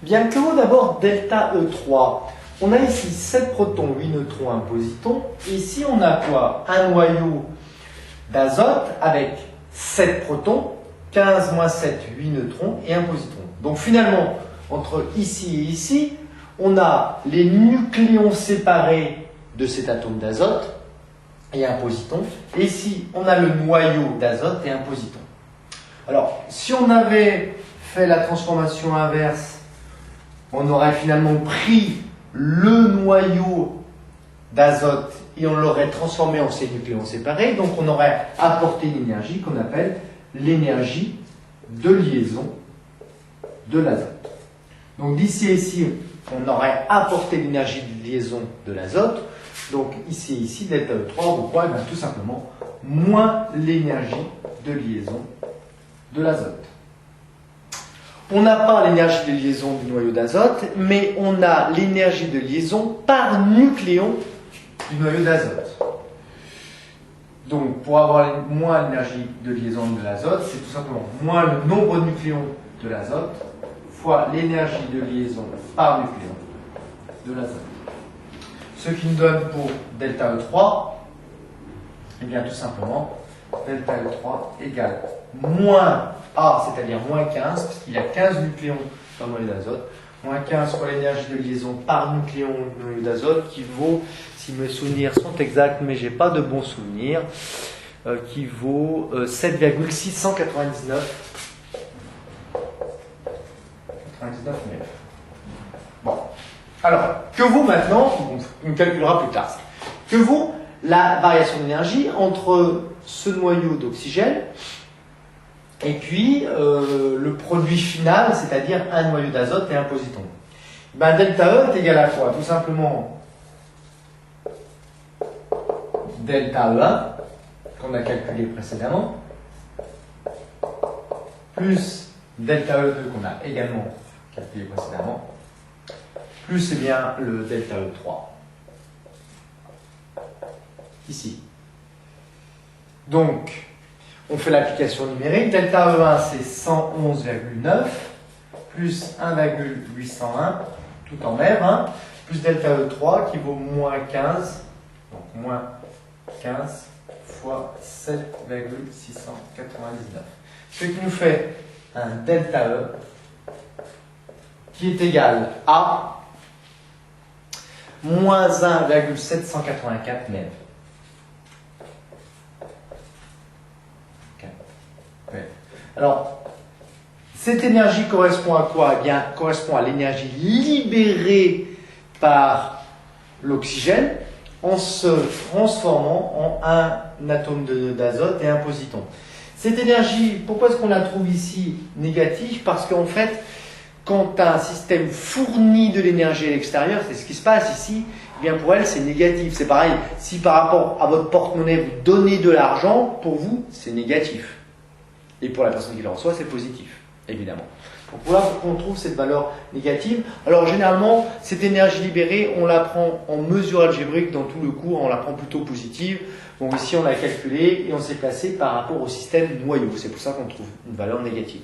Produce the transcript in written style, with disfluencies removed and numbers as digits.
Bien, que vaut d'abord delta E3? On a ici 7 protons, 8 neutrons, 1 positon. Ici, on a quoi? Un noyau d'azote avec 7 protons, 15 moins 7, 8 neutrons et 1 positon. Donc finalement, entre ici et ici, on a les nucléons séparés de cet atome d'azote et un positon. Et ici, on a le noyau d'azote et un positon. Alors, si on avait fait la transformation inverse, on aurait finalement pris le noyau d'azote et on l'aurait transformé en ces nucléons séparés. Donc, on aurait apporté une énergie qu'on appelle l'énergie de liaison de l'azote. Donc, d'ici à ici, on aurait apporté l'énergie de liaison de l'azote. Donc, ici et ici, delta E3, pourquoi? Tout simplement moins l'énergie de liaison de l'azote. On n'a pas l'énergie de liaison du noyau d'azote, mais on a l'énergie de liaison par nucléon du noyau d'azote. Donc, pour avoir moins l'énergie de liaison de l'azote, c'est tout simplement moins le nombre de nucléons de l'azote fois l'énergie de liaison par nucléon de l'azote. Ce qui nous donne pour delta E3, eh bien tout simplement, delta E3 égale moins A, c'est-à-dire moins 15, parce qu'il y a 15 nucléons dans le noyau d'azote, moins 15 fois l'énergie de liaison par nucléon du noyau d'azote, qui vaut, si mes souvenirs sont exacts, mais je n'ai pas de bons souvenirs, qui vaut 7,699 mètres. Bon. Alors, que vaut maintenant, on calculera plus tard, que vaut la variation d'énergie entre ce noyau d'oxygène et puis le produit final, c'est-à-dire un noyau d'azote et un positon. Ben, delta E est égal à quoi? Tout simplement delta E1, qu'on a calculé précédemment, plus delta E2 qu'on a également calculé précédemment, plus bien le delta E3. Ici. Donc, on fait l'application numérique. Delta E1, c'est 111,9 plus 1,801, tout en mer, hein, plus delta E3 qui vaut moins 15, donc moins 15 fois 7,699. Ce qui nous fait un delta E qui est égal à moins 1,784 mètres. Okay. Alors, cette énergie correspond à quoi? Eh bien, correspond à l'énergie libérée par l'oxygène en se transformant en un atome d'azote et un positon. Cette énergie, pourquoi est-ce qu'on la trouve ici négative? Parce qu'en fait, quand un système fournit de l'énergie à l'extérieur, c'est ce qui se passe ici, eh bien pour elle c'est négatif. C'est pareil, si par rapport à votre porte-monnaie vous donnez de l'argent, pour vous c'est négatif. Et pour la personne qui le reçoit, c'est positif, évidemment. Donc voilà pourquoi on trouve cette valeur négative. Alors généralement, cette énergie libérée, on la prend en mesure algébrique dans tout le cours, on la prend plutôt positive. Donc ici on l'a calculée et on s'est placé par rapport au système noyau. C'est pour ça qu'on trouve une valeur négative.